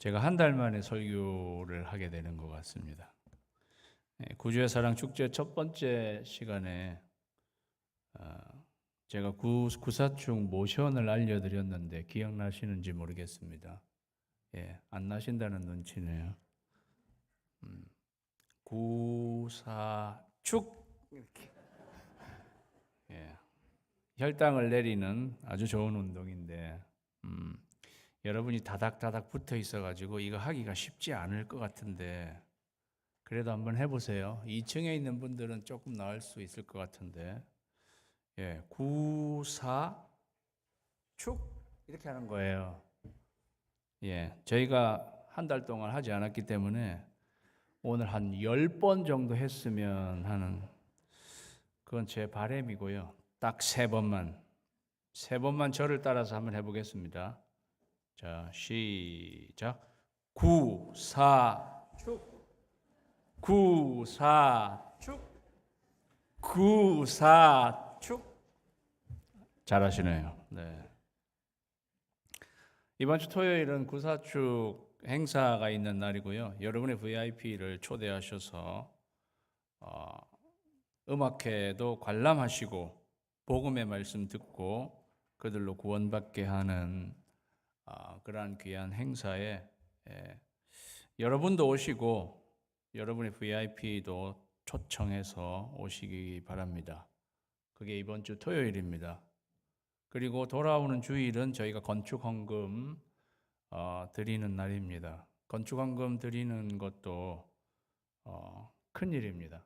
제가 한 달 만에 설교를 하게 되는 것 같습니다. 구주의 사랑 축제 첫 번째 시간에 제가 구사축 모션을 알려드렸는데 기억나시는지 모르겠습니다. 안 나신다는 눈치네요. 구사축 이렇게 혈당을 내리는 아주 좋은 운동인데 여러분이 다닥다닥 붙어 있어가지고 이거 하기가 쉽지 않을 것 같은데 그래도 한번 해보세요. 2층에 있는 분들은 조금 나을 수 있을 것 같은데 구사축 이렇게 하는 거예요. 저희가 한 달 동안 하지 않았기 때문에 오늘 한 10번 정도 했으면 하는 그건 제 바람이고요. 딱 3번만 저를 따라서 한번 해보겠습니다. 자, 시작. 구사축, 구사축, 구사축. 잘하시네요. 네. 이번 주 토요일은 구사축 행사가 있는 날이고요. 여러분의 VIP를 초대하셔서 음악회도 관람하시고 복음의 말씀 듣고 그들로 구원받게 하는 그러한 귀한 행사에 여러분도 오시고 여러분의 VIP도 초청해서 오시기 바랍니다. 그게 이번 주 토요일입니다. 그리고 돌아오는 주일은 저희가 건축헌금 드리는 날입니다. 건축헌금 드리는 것도 큰 일입니다.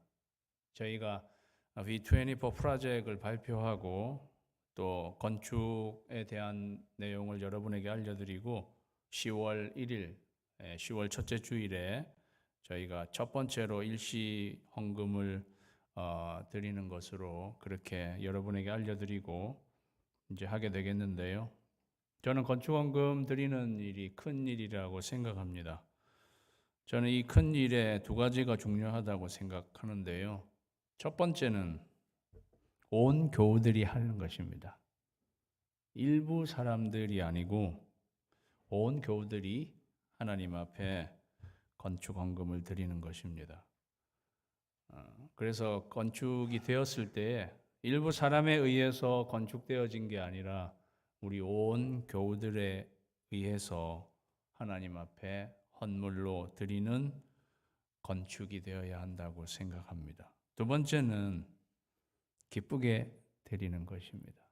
저희가 V24 프로젝트를 발표하고 또 건축에 대한 내용을 여러분에게 알려드리고 10월 1일, 10월 첫째 주일에 저희가 첫 번째로 일시 헌금을 드리는 것으로 그렇게 여러분에게 알려드리고 이제 하게 되겠는데요. 저는 건축헌금 드리는 일이 큰 일이라고 생각합니다. 저는 이 큰 일에 두 가지가 중요하다고 생각하는데요. 첫 번째는 온 교우들이 하는 것입니다. 일부 사람들이 아니고 온 교우들이 하나님 앞에 건축헌금을 드리는 것입니다. 그래서 건축이 되었을 때 일부 사람에 의해서 건축되어진 게 아니라 우리 온 교우들에 의해서 하나님 앞에 헌물로 드리는 건축이 되어야 한다고 생각합니다. 두 번째는 기쁘게 드리는 것입니다.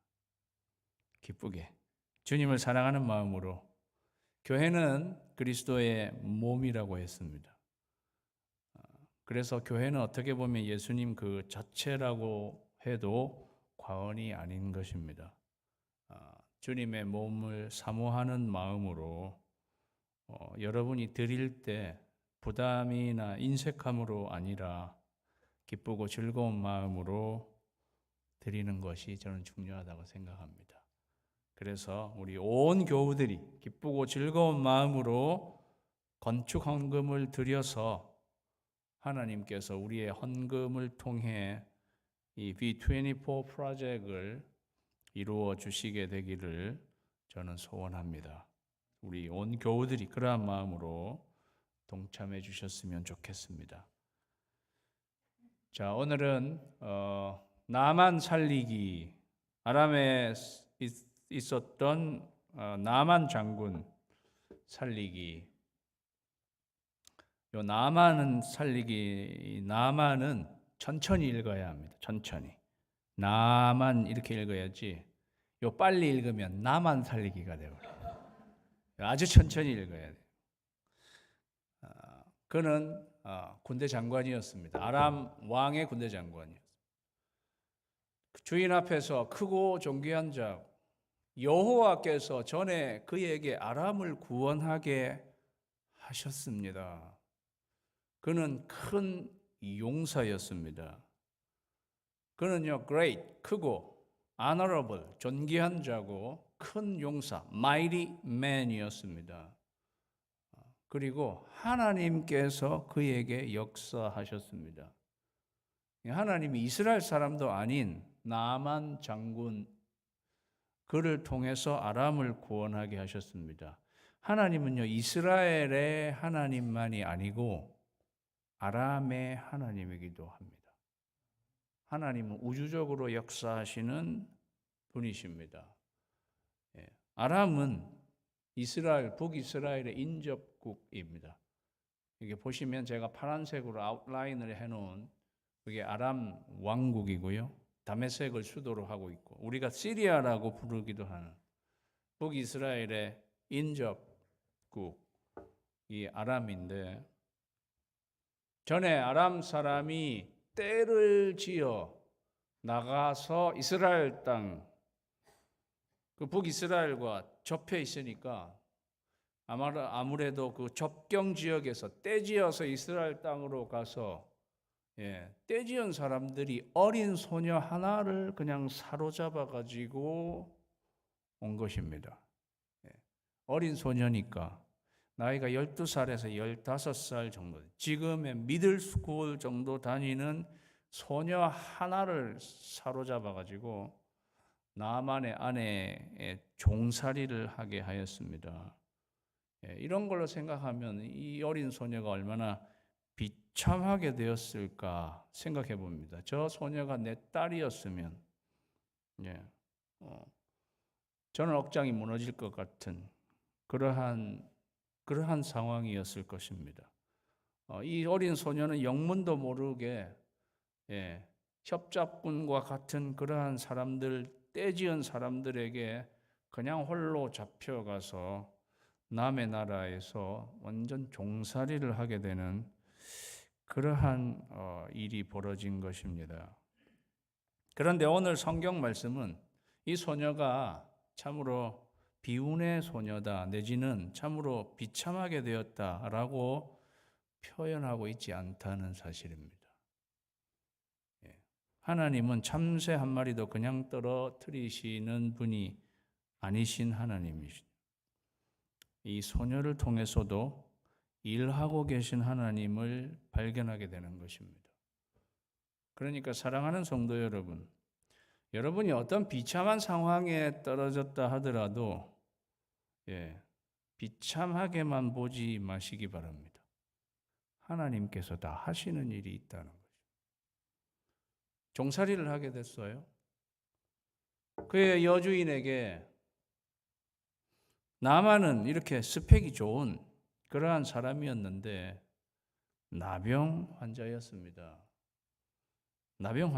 기쁘게 주님을 사랑하는 마음으로. 교회는 그리스도의 몸이라고 했습니다. 그래서 교회는 어떻게 보면 예수님 그 자체라고 해도 과언이 아닌 것입니다. 주님의 몸을 사모하는 마음으로 여러분이 드릴 때 부담이나 인색함으로 아니라 기쁘고 즐거운 마음으로 드리는 것이 저는 중요하다고 생각합니다. 그래서 우리 온 교우들이 기쁘고 즐거운 마음으로 건축 헌금을 드려서 하나님께서 우리의 헌금을 통해 이 V24 프로젝트를 이루어 주시게 되기를 저는 소원합니다. 우리 온 교우들이 그러한 마음으로 동참해 주셨으면 좋겠습니다. 자, 오늘은 나만 살리기, 아람에 있었던 나만 장군 살리기. 요 나만은 살리기, 나만은 천천히 읽어야 합니다. 천천히. 나만 이렇게 읽어야지. 요 빨리 읽으면 나만 살리기가 되어버려요. 아주 천천히 읽어야 돼요. 그는 군대 장관이었습니다. 아람 왕의 군대 장관이었습니다. 주인 앞에서 크고 존귀한 자 여호와께서 전에 그에게 아람을 구원하게 하셨습니다. 그는 큰 용사였습니다. 그는요, great, 크고 honorable, 존귀한 자고 큰 용사, mighty man이었습니다. 그리고 하나님께서 그에게 역사하셨습니다. 하나님이 이스라엘 사람도 아닌 나만 장군 그를 통해서 아람을 구원하게 하셨습니다. 하나님은요, 이스라엘의 하나님만이 아니고 아람의 하나님이기도 합니다. 하나님은 우주적으로 역사하시는 분이십니다. 아람은 이스라엘, 북이스라엘의 인접국입니다. 이게 보시면 제가 파란색으로 아웃라인을 해놓은 그게 아람 왕국이고요. 다메섹을 수도로 하고 있고, 우리가 시리아라고 부르기도 하는 북이스라엘의 인접국이 아람인데, 전에 아람 사람이 떼를 지어 나가서 이스라엘 땅, 그 북이스라엘과 접해 있으니까 아무래도 그 접경 지역에서 떼 지어서 이스라엘 땅으로 가서 떼 지은 사람들이 어린 소녀 하나를 그냥 사로잡아 가지고 온 것입니다. 어린 소녀니까 나이가 12살에서 15살 정도, 지금의 미들스쿨 정도 다니는 소녀 하나를 사로잡아 가지고 나만의 아내의 종살이를 하게 하였습니다. 이런 걸로 생각하면 이 어린 소녀가 얼마나 비참하게 되었을까 생각해 봅니다. 저 소녀가 내 딸이었으면 저는 억장이 무너질 것 같은 그러한 상황이었을 것입니다. 이 어린 소녀는 영문도 모르게 협잡군과 같은 그러한 사람들, 떼지은 사람들에게 그냥 홀로 잡혀가서 남의 나라에서 완전 종살이를 하게 되는 그러한 일이 벌어진 것입니다. 그런데 오늘 성경 말씀은 이 소녀가 참으로 비운의 소녀다, 내지는 참으로 비참하게 되었다라고 표현하고 있지 않다는 사실입니다. 하나님은 참새 한 마리도 그냥 떨어뜨리시는 분이 아니신 하나님이시죠. 이 소녀를 통해서도 일하고 계신 하나님을 발견하게 되는 것입니다. 그러니까 사랑하는 성도 여러분, 여러분이 어떤 비참한 상황에 떨어졌다 하더라도 비참하게만 보지 마시기 바랍니다. 하나님께서 다 하시는 일이 있다는 거죠. 종살이를 하게 됐어요. 그의 여주인에게 나만은 이렇게 스펙이 좋은 그러한 사람이었는데 나병 환자였습니다. 나병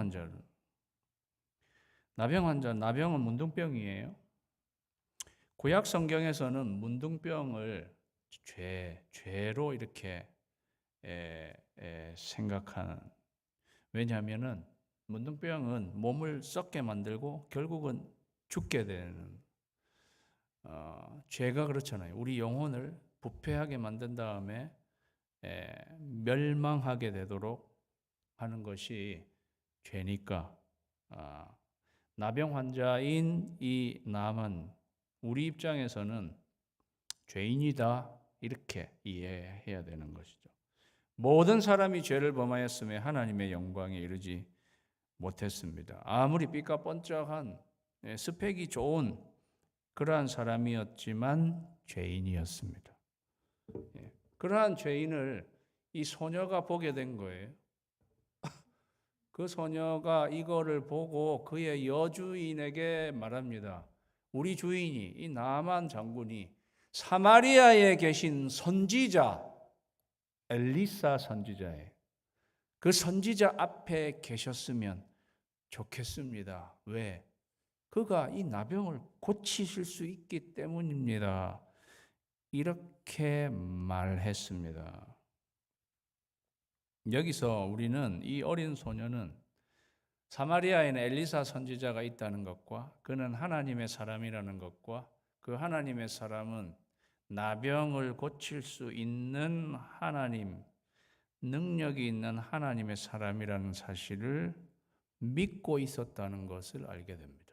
나병은 문둥병이에요. 구약 성경에서는 문둥병을 죄로 이렇게 생각하는, 왜냐하면은 문둥병은 몸을 썩게 만들고 결국은 죽게 되는 죄가 그렇잖아요. 우리 영혼을 부패하게 만든 다음에 멸망하게 되도록 하는 것이 죄니까 나병 환자인 이 남은 우리 입장에서는 죄인이다 이렇게 이해해야 되는 것이죠. 모든 사람이 죄를 범하였음에 하나님의 영광에 이르지 못했습니다. 아무리 삐까뻔쩍한 스펙이 좋은 그러한 사람이었지만 죄인이었습니다. 그러한 죄인을 이 소녀가 보게 된 거예요. 그 소녀가 이거를 보고 그의 여주인에게 말합니다. 우리 주인이, 이 나만 장군이 사마리아에 계신 선지자 엘리사 선지자의 그 선지자 앞에 계셨으면 좋겠습니다. 왜? 그가 이 나병을 고치실 수 있기 때문입니다. 이렇게 말했습니다. 여기서 우리는 이 어린 소녀는 사마리아에는 엘리사 선지자가 있다는 것과 그는 하나님의 사람이라는 것과 그 하나님의 사람은 나병을 고칠 수 있는 하나님, 능력이 있는 하나님의 사람이라는 사실을 믿고 있었다는 것을 알게 됩니다.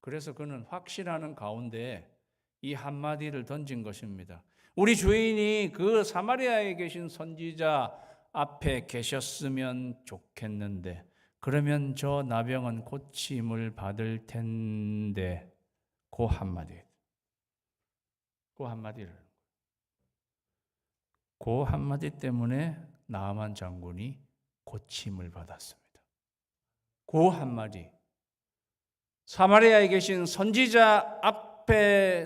그래서 그는 확신하는 가운데 이 한마디를 던진 것입니다. 우리 주인이 그 사마리아에 계신 선지자 앞에 계셨으면 좋겠는데, 그러면 저 나병은 고침을 받을 텐데, 그 한마디. 그 한마디를. 그 한마디 때문에 나아만 장군이 고침을 받았습니다. 그 한마디. 사마리아에 계신 선지자 앞에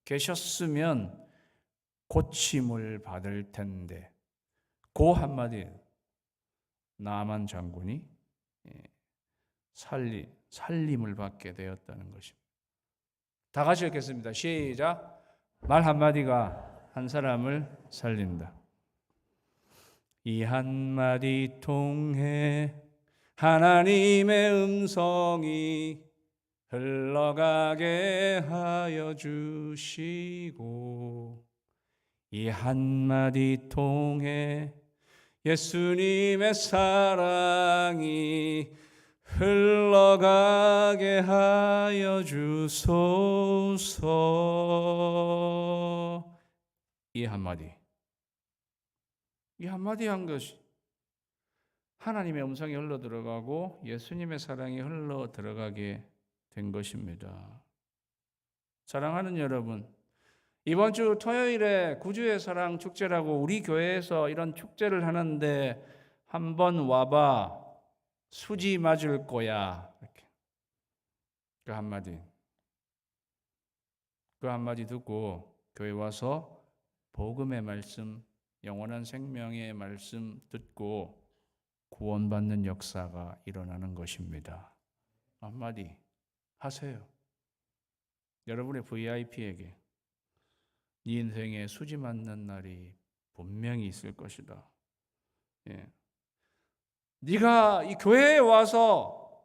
계셨으면 고침을 받을 텐데 그 한마디 나아만 장군이 살림을 받게 되었다는 것입니다. 다 같이 읽겠습니다. 시작. 말 한마디가 한 사람을 살린다. 이 한마디 통해 하나님의 음성이 흘러가게 하여 주시고 이 한마디 통해 예수님의 사랑이 흘러가게 하여 주소서. 이 한마디 한 것이 하나님의 음성이 흘러 들어가고 예수님의 사랑이 흘러 들어가게 된 것입니다. 사랑하는 여러분, 이번 주 토요일에 구주의 사랑 축제라고 우리 교회에서 이런 축제를 하는데 한번 와봐. 수지 맞을 거야. 이렇게. 그 한마디 듣고 교회 와서 복음의 말씀, 영원한 생명의 말씀 듣고 구원받는 역사가 일어나는 것입니다. 한마디 하세요. 여러분의 VIP에게 네 인생에 수지 맞는 날이 분명히 있을 것이다. 네가 이 교회에 와서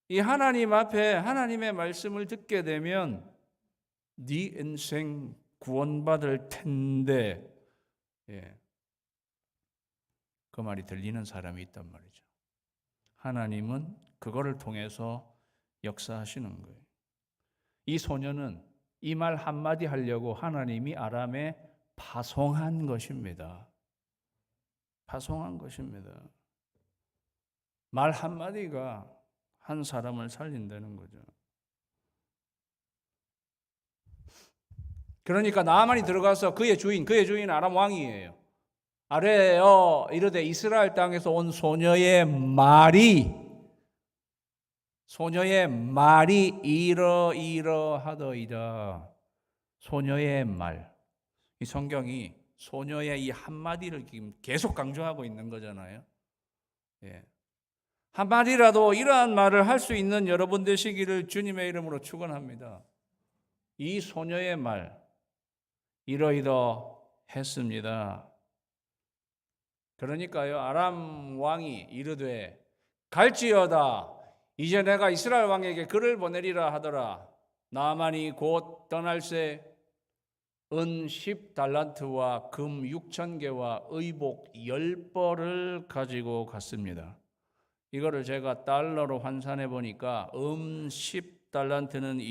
이 하나님 앞에 하나님의 말씀을 듣게 되면 네 인생 구원받을 텐데 그 말이 들리는 사람이 있단 말이죠. 하나님은 그거를 통해서 역사하시는 거예요. 이 소녀는 이 말 한마디 하려고 하나님이 아람에 파송한 것입니다. 파송한 것입니다. 말 한마디가 한 사람을 살린다는 거죠. 그러니까 나아만이 들어가서 그의 주인 아람 왕이에요. 아뢰어 이르되 이스라엘 땅에서 온 소녀의 말이 이러이러하더이다. 소녀의 말. 이 성경이 소녀의 이 한마디를 지금 계속 강조하고 있는 거잖아요. 한마디라도 이러한 말을 할 수 있는 여러분 되시기를 주님의 이름으로 축원합니다. 이 소녀의 말 이러이러했습니다. 그러니까요, 아람 왕이 이르되 갈지어다. 이제 내가 이스라엘 왕에게 글을 보내리라 하더라. 나아만이 곧 떠날새 은 10달란트와 금 6,000개와 의복 10벌을 가지고 갔습니다. 이거를 제가 달러로 환산해 보니까 10달란트는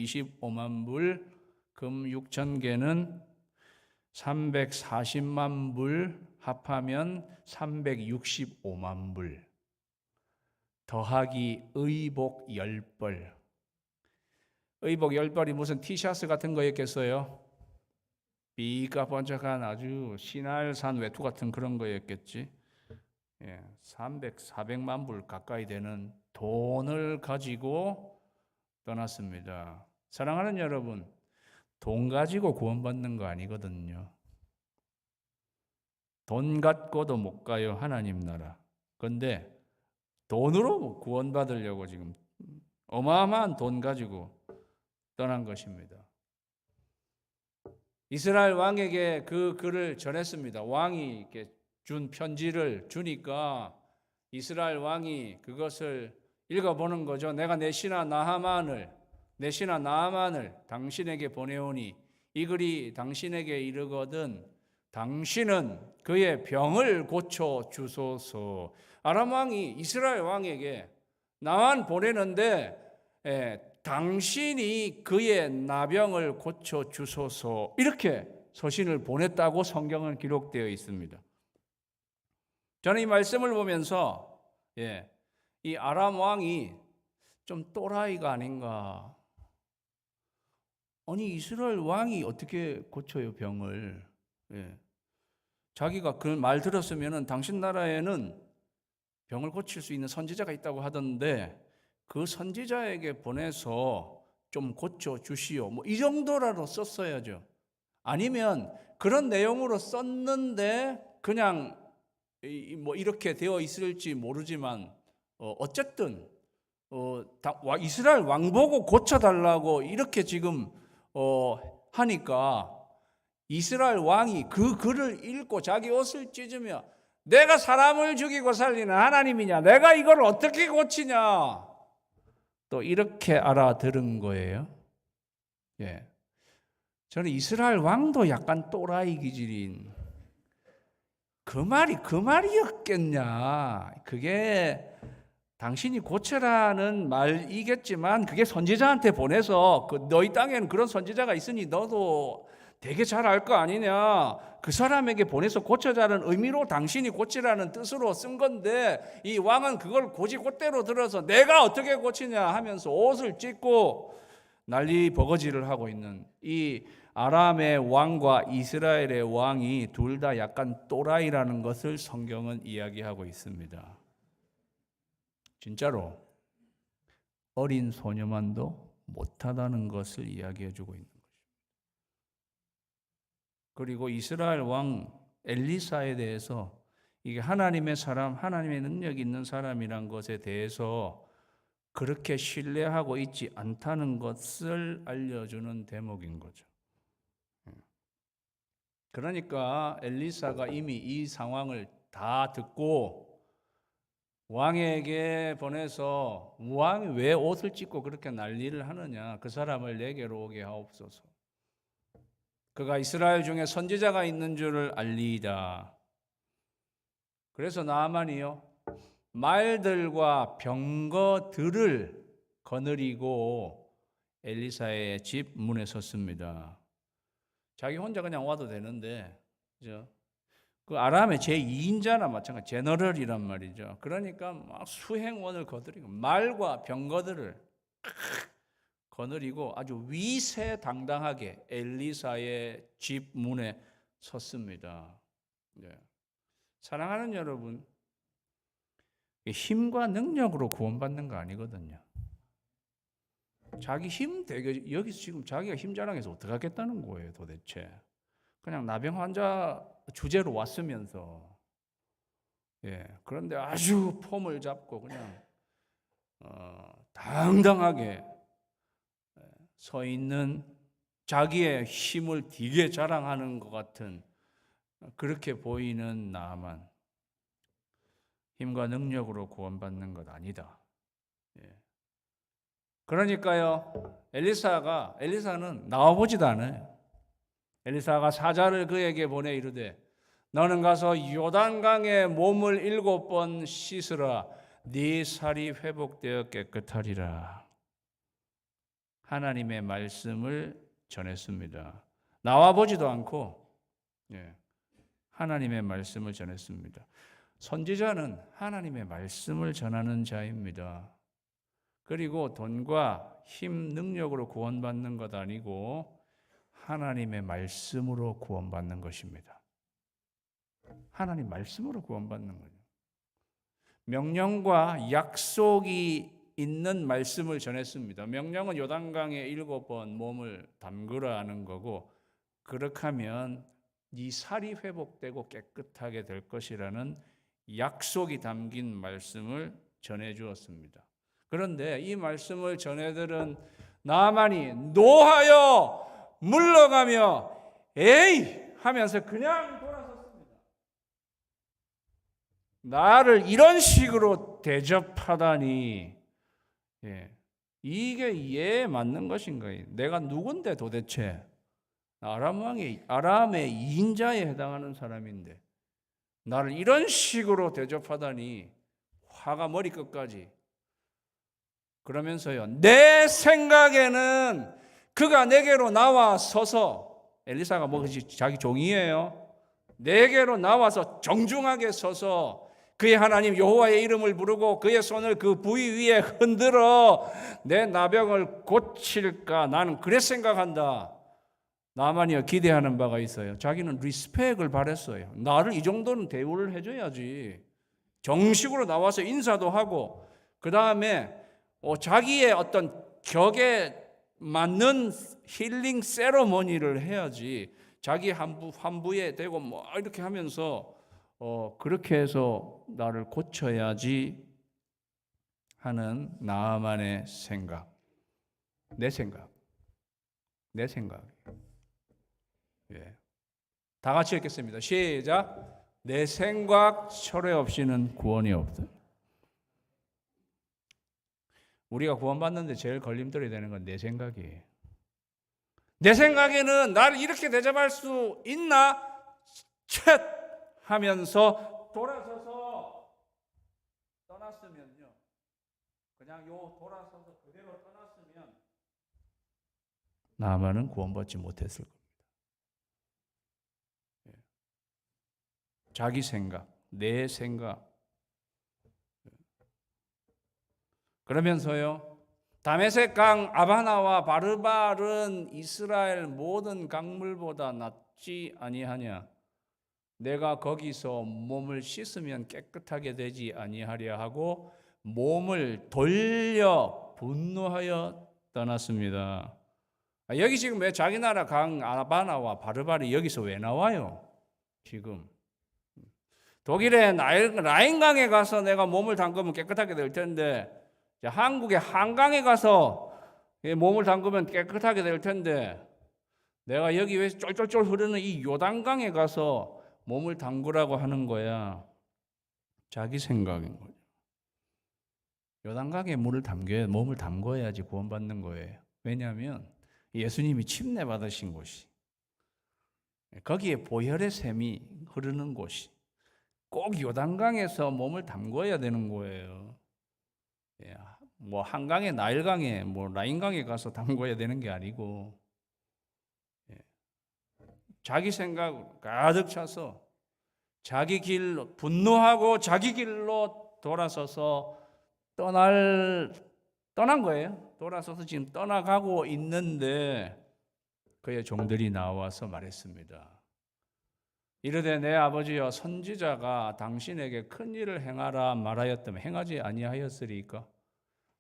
25만 불, 금 6,000개는 340만 불, 합하면 365만 불. 더하기 의복 10벌. 의복 10벌이 무슨 티셔츠 같은 거였겠어요? 삐까 번쩍한 아주 신할산 외투 같은 그런 거였겠지. 400만 불 가까이 되는 돈을 가지고 떠났습니다. 사랑하는 여러분, 돈 가지고 구원받는 거 아니거든요. 돈 갖고도 못 가요, 하나님 나라. 그런데 돈으로 구원받으려고 지금 어마어마한 돈 가지고 떠난 것입니다. 이스라엘 왕에게 그 글을 전했습니다. 왕이 이렇게 준 편지를 주니까 이스라엘 왕이 그것을 읽어보는 거죠. 내가 내 신하 나아만을 당신에게 보내오니 이 글이 당신에게 이르거든 당신은 그의 병을 고쳐 주소서. 아람 왕이 이스라엘 왕에게 나만 보내는데 당신이 그의 나병을 고쳐 주소서 이렇게 서신을 보냈다고 성경은 기록되어 있습니다. 저는 이 말씀을 보면서 이 아람 왕이 좀 또라이가 아닌가. 아니 이스라엘 왕이 어떻게 고쳐요 병을? 예. 자기가 그 말 들었으면은 당신 나라에는 병을 고칠 수 있는 선지자가 있다고 하던데 그 선지자에게 보내서 좀 고쳐 주시오. 뭐 이 정도라도 썼어야죠. 아니면 그런 내용으로 썼는데 그냥 뭐 이렇게 되어 있을지 모르지만 어쨌든 이스라엘 왕 보고 고쳐달라고 이렇게 지금 하니까 이스라엘 왕이 그 글을 읽고 자기 옷을 찢으며 내가 사람을 죽이고 살리는 하나님이냐? 내가 이걸 어떻게 고치냐? 또 이렇게 알아들은 거예요. 예. 저는 이스라엘 왕도 약간 또라이 기질인 그 말이었겠냐? 그게 당신이 고쳐라는 말이겠지만 그게 선지자한테 보내서 너희 땅에는 그런 선지자가 있으니 너도 되게 잘 알 거 아니냐. 그 사람에게 보내서 고쳐자는 의미로 당신이 고치라는 뜻으로 쓴 건데 이 왕은 그걸 고지고대로 들어서 내가 어떻게 고치냐 하면서 옷을 찢고 난리 버거지를 하고 있는 이 아람의 왕과 이스라엘의 왕이 둘 다 약간 또라이라는 것을 성경은 이야기하고 있습니다. 진짜로 어린 소녀만도 못하다는 것을 이야기해 주고 있는 것입니다. 그리고 이스라엘 왕 엘리사에 대해서 이게 하나님의 사람, 하나님의 능력이 있는 사람이란 것에 대해서 그렇게 신뢰하고 있지 않다는 것을 알려주는 대목인 거죠. 그러니까 엘리사가 이미 이 상황을 다 듣고 왕에게 보내서 왕이 왜 옷을 찢고 그렇게 난리를 하느냐, 그 사람을 내게로 오게 하옵소서. 그가 이스라엘 중에 선지자가 있는 줄을 알리이다. 그래서 나아만이요 말들과 병거들을 거느리고 엘리사의 집 문에 섰습니다. 자기 혼자 그냥 와도 되는데, 그죠? 그 아람의 제2인자나 마찬가지, 제너럴이란 말이죠. 그러니까 막 수행원을 거느리고 말과 병거들을 거느리고 아주 위세당당하게 엘리사의 집 문에 섰습니다. 네. 사랑하는 여러분, 힘과 능력으로 구원받는 거 아니거든요. 자기 힘 되게 여기서 지금 자기가 힘 자랑해서 어떻게 하겠다는 거예요, 도대체. 그냥 나병 환자 주제로 왔으면서, 예, 그런데 아주 폼을 잡고 그냥 당당하게 서 있는 자기의 힘을 되게 자랑하는 것 같은 그렇게 보이는 나아만 힘과 능력으로 구원받는 것 아니다. 예. 그러니까요, 엘리사는 나와보지도 않아요. 엘리사가 사자를 그에게 보내 이르되 너는 가서 요단강에 몸을 7번 씻으라. 네 살이 회복되어 깨끗하리라. 하나님의 말씀을 전했습니다. 나와보지도 않고 하나님의 말씀을 전했습니다. 선지자는 하나님의 말씀을 전하는 자입니다. 그리고 돈과 힘, 능력으로 구원받는 것 아니고 하나님의 말씀으로 구원받는 것입니다. 하나님 말씀으로 구원받는 거죠. 명령과 약속이 있는 말씀을 전했습니다. 명령은 요단강에 7번 몸을 담그라 하는 거고, 그렇게 하면 네 살이 회복되고 깨끗하게 될 것이라는 약속이 담긴 말씀을 전해 주었습니다. 그런데 이 말씀을 전해들은 나아만이 노하여 물러가며 에이 하면서 그냥 돌아섰습니다. 나를 이런 식으로 대접하다니, 이게 이해에 맞는 것인가요? 내가 누군데 도대체? 아람의 2인자에 해당하는 사람인데 나를 이런 식으로 대접하다니 화가 머리끝까지. 그러면서요, 내 생각에는 그가 내게로 나와 서서, 엘리사가 뭐 자기 종이에요. 내게로 나와서 정중하게 서서 그의 하나님 여호와의 이름을 부르고 그의 손을 그 부위 위에 흔들어 내 나병을 고칠까? 나는 그래 생각한다. 나만이요 기대하는 바가 있어요. 자기는 리스펙을 바랬어요. 나를 이 정도는 대우를 해줘야지. 정식으로 나와서 인사도 하고 그 다음에 자기의 어떤 격에 맞는 힐링 세러머니를 해야지. 자기 환부에 대고 뭐 이렇게 하면서 그렇게 해서 나를 고쳐야지 하는 나만의 생각, 내 생각. 예. 다 같이 읽겠습니다. 시작. 내 생각 철회 없이는 구원이 없다. 우리가 구원받는데 제일 걸림돌이 되는 건 내 생각이에요. 내 생각에는 나를 이렇게 대접할 수 있나? 쳇 하면서 돌아서서 떠났으면요. 그냥 돌아서서 그대로 떠났으면 나만은 구원받지 못했을 겁니다. 자기 생각, 내 생각. 그러면서요. 다메섹 강 아바나와 바르발은 이스라엘 모든 강물보다 낫지 아니하냐. 내가 거기서 몸을 씻으면 깨끗하게 되지 아니하랴 하고 몸을 돌려 분노하여 떠났습니다. 여기 지금 왜 자기 나라 강 아바나와 바르발이 여기서 왜 나와요? 지금 독일의 라인강에 가서 내가 몸을 담그면 깨끗하게 될 텐데, 한국의 한강에 가서 몸을 담그면 깨끗하게 될 텐데, 내가 여기 왜 쫄쫄쫄 흐르는 이 요단강에 가서 몸을 담그라고 하는 거야? 자기 생각인 거죠. 요단강에 몸을 담궈야지 구원받는 거예요. 왜냐하면 예수님이 침례 받으신 곳이, 거기에 보혈의 샘이 흐르는 곳이, 꼭 요단강에서 몸을 담궈야 되는 거예요. 뭐 한강에, 나일강에, 뭐 라인강에 가서 담궈야 되는 게 아니고, 자기 생각 가득 차서 자기 길로 분노하고 자기 길로 돌아서서 떠난 거예요. 돌아서서 지금 떠나가고 있는데 그의 종들이 나와서 말했습니다. 이르되 내 아버지여, 선지자가 당신에게 큰 일을 행하라 말하였다면 행하지 아니하였으리까?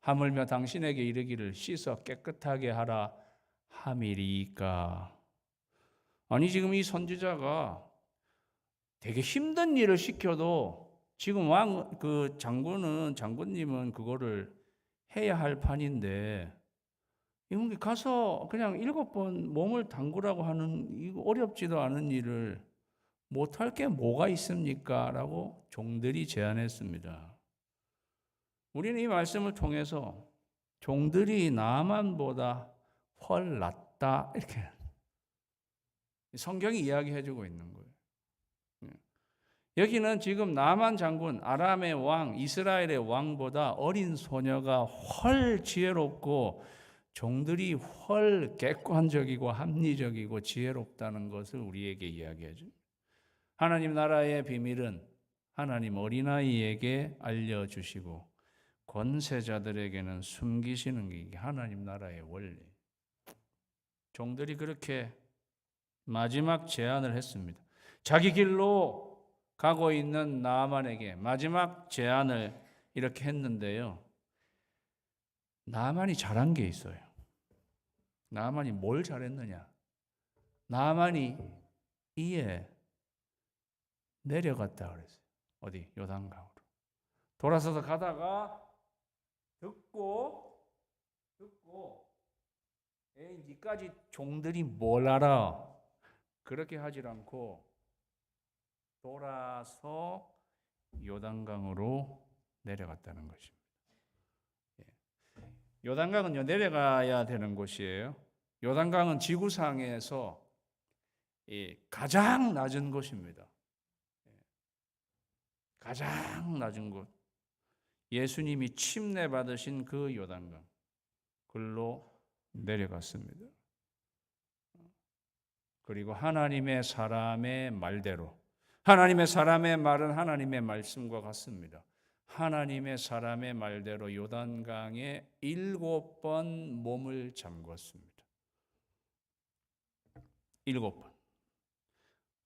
하물며 당신에게 이르기를 씻어 깨끗하게 하라 함이리까? 아니, 지금 이 선지자가 되게 힘든 일을 시켜도 지금 장군님은 그거를 해야 할 판인데, 이분이 가서 그냥 7번 몸을 담그라고 하는 이거 어렵지도 않은 일을 못할 게 뭐가 있습니까? 라고 종들이 제안했습니다. 우리는 이 말씀을 통해서 종들이 나만보다 훨 낫다, 이렇게 성경이 이야기해주고 있는 거예요. 여기는 지금 나만 장군, 아람의 왕, 이스라엘의 왕보다 어린 소녀가 훨 지혜롭고 종들이 훨 객관적이고 합리적이고 지혜롭다는 것을 우리에게 이야기해 줍니다. 하나님 나라의 비밀은 하나님 어린아이에게 알려주시고 권세자들에게는 숨기시는 게 하나님 나라의 원리. 종들이 그렇게 마지막 제안을 했습니다. 자기 길로 가고 있는 나아만에게 마지막 제안을 이렇게 했는데요. 나아만이 잘한 게 있어요. 나아만이 뭘 잘했느냐? 나아만이 이에 내려갔다 그랬어요. 어디? 요단강으로. 돌아서서 가다가 듣고 에이, 니까지 종들이 뭘 알아? 그렇게 하질 않고 돌아서 요단강으로 내려갔다는 것입니다. 요단강은요, 내려가야 되는 곳이에요. 요단강은 지구상에서 가장 낮은 곳입니다. 가장 낮은 곳. 예수님이 침례 받으신 그 요단강, 글로 내려갔습니다. 그리고 하나님의 사람의 말대로, 하나님의 사람의 말은 하나님의 말씀과 같습니다. 하나님의 사람의 말대로 요단강에 7번 몸을 잠궜습니다. 7번.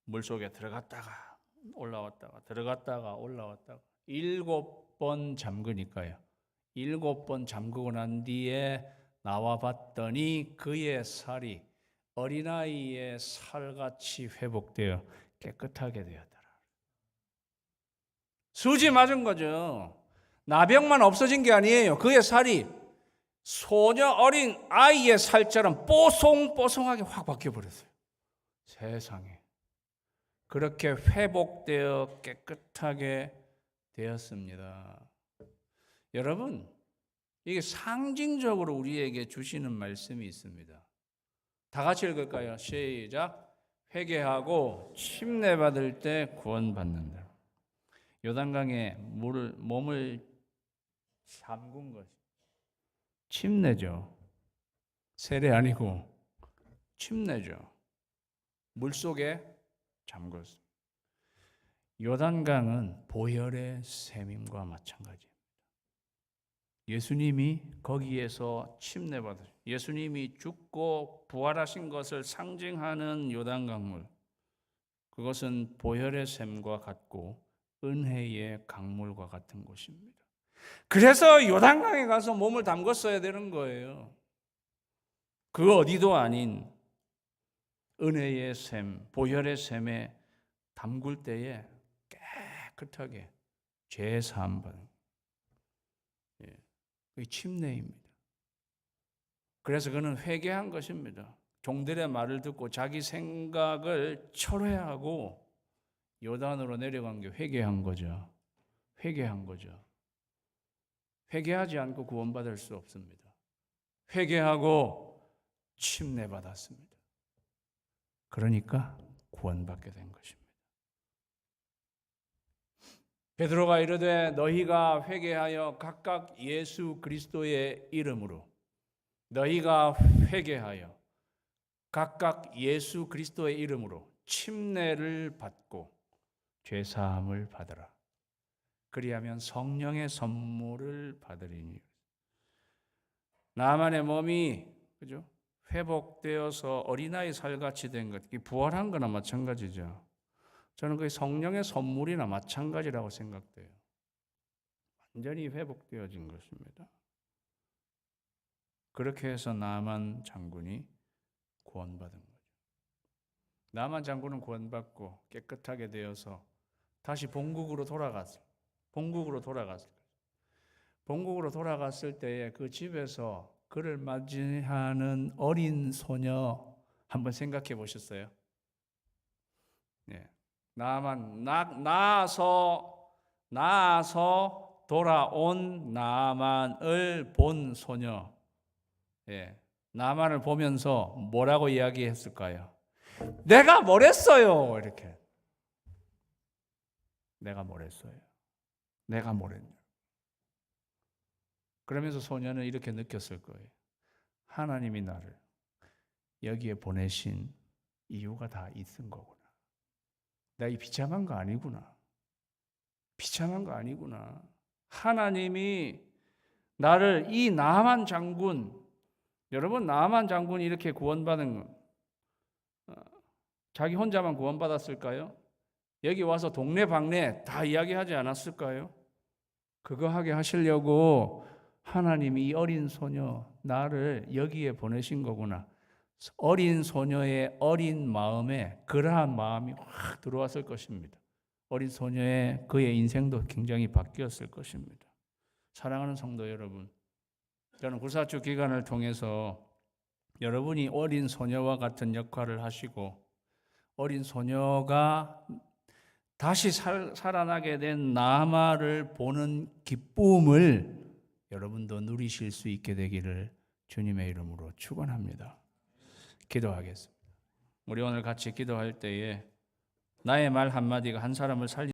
물속에 들어갔다가 올라왔다가 들어갔다가 올라왔다가 7번 잠그니까요. 7번 잠그고 난 뒤에 나와 봤더니 그의 살이 어린아이의 살같이 회복되어 깨끗하게 되었더라. 수지 맞은 거죠. 나병만 없어진 게 아니에요. 그의 살이 소녀 어린 아이의 살처럼 뽀송뽀송하게 확 바뀌어버렸어요. 세상에. 그렇게 회복되어 깨끗하게 되었습니다. 여러분, 이게 상징적으로 우리에게 주시는 말씀이 있습니다. 다 같이 읽을까요? 시작. 회개하고 침례받을 때 구원받는다. 요단강에 몸을 잠근 것이 침례죠. 세례 아니고 침례죠. 물속에 잠궜습니다. 요단강은 보혈의 샘임과 마찬가지입니다. 예수님이 거기에서 침례받으셨습니다. 예수님이 죽고 부활하신 것을 상징하는 요단강물, 그것은 보혈의 샘과 같고 은혜의 강물과 같은 곳입니다. 그래서 요단강에 가서 몸을 담궜어야 되는 거예요. 그 어디도 아닌 은혜의 샘, 보혈의 샘에 담글 때에 깨끗하게 죄 사함 받는 그 침례입니다. 그래서 그는 회개한 것입니다. 종들의 말을 듣고 자기 생각을 철회하고 요단으로 내려간 게 회개한 거죠. 회개한 거죠. 회개하지 않고 구원받을 수 없습니다. 회개하고 침례받았습니다. 그러니까 구원받게 된 것입니다. 베드로가 이르되 너희가 회개하여 각각 예수 그리스도의 이름으로 너희가 회개하여 각각 예수 그리스도의 이름으로 침례를 받고 죄 사함을 받으라. 그리하면 성령의 선물을 받으리니. 나만의 몸이 그죠? 회복되어서 어린아이 살같이 된 것, 부활한 거나 마찬가지죠. 저는 그게 성령의 선물이나 마찬가지라고 생각돼요. 완전히 회복되어진 것입니다. 그렇게 해서 나만 장군이 구원받은 거죠. 나만 장군은 구원받고 깨끗하게 되어서 다시 본국으로 돌아갔어요. 본국으로 돌아갔을 때에 그 집에서 그를 맞이하는 어린 소녀 한번 생각해 보셨어요? 네. 나아서 돌아온 나만을 본 소녀. 예. 나만을 보면서 뭐라고 이야기했을까요? 내가 뭘 했어요? 이렇게. 내가 뭘 했어요? 내가 뭘 했냐? 그러면서 소녀는 이렇게 느꼈을 거예요. 하나님이 나를 여기에 보내신 이유가 다 있은 거구나. 나 이 비참한 거 아니구나. 비참한 거 아니구나. 하나님이 나를 이 나만 장군, 여러분 나만 장군이 이렇게 구원받은 건 자기 혼자만 구원받았을까요? 여기 와서 동네방네 다 이야기하지 않았을까요? 그거 하게 하시려고 하나님이 이 어린 소녀 나를 여기에 보내신 거구나. 어린 소녀의 어린 마음에 그러한 마음이 확 들어왔을 것입니다. 어린 소녀의 그의 인생도 굉장히 바뀌었을 것입니다. 사랑하는 성도 여러분, 저는 구사주 기간을 통해서 여러분이 어린 소녀와 같은 역할을 하시고 어린 소녀가 다시 살아나게 된 나마를 보는 기쁨을 여러분도 누리실 수 있게 되기를 주님의 이름으로 축원합니다. 기도하겠습니다. 우리 오늘 같이 기도할 때에 나의 말 한마디가 한 사람을 살리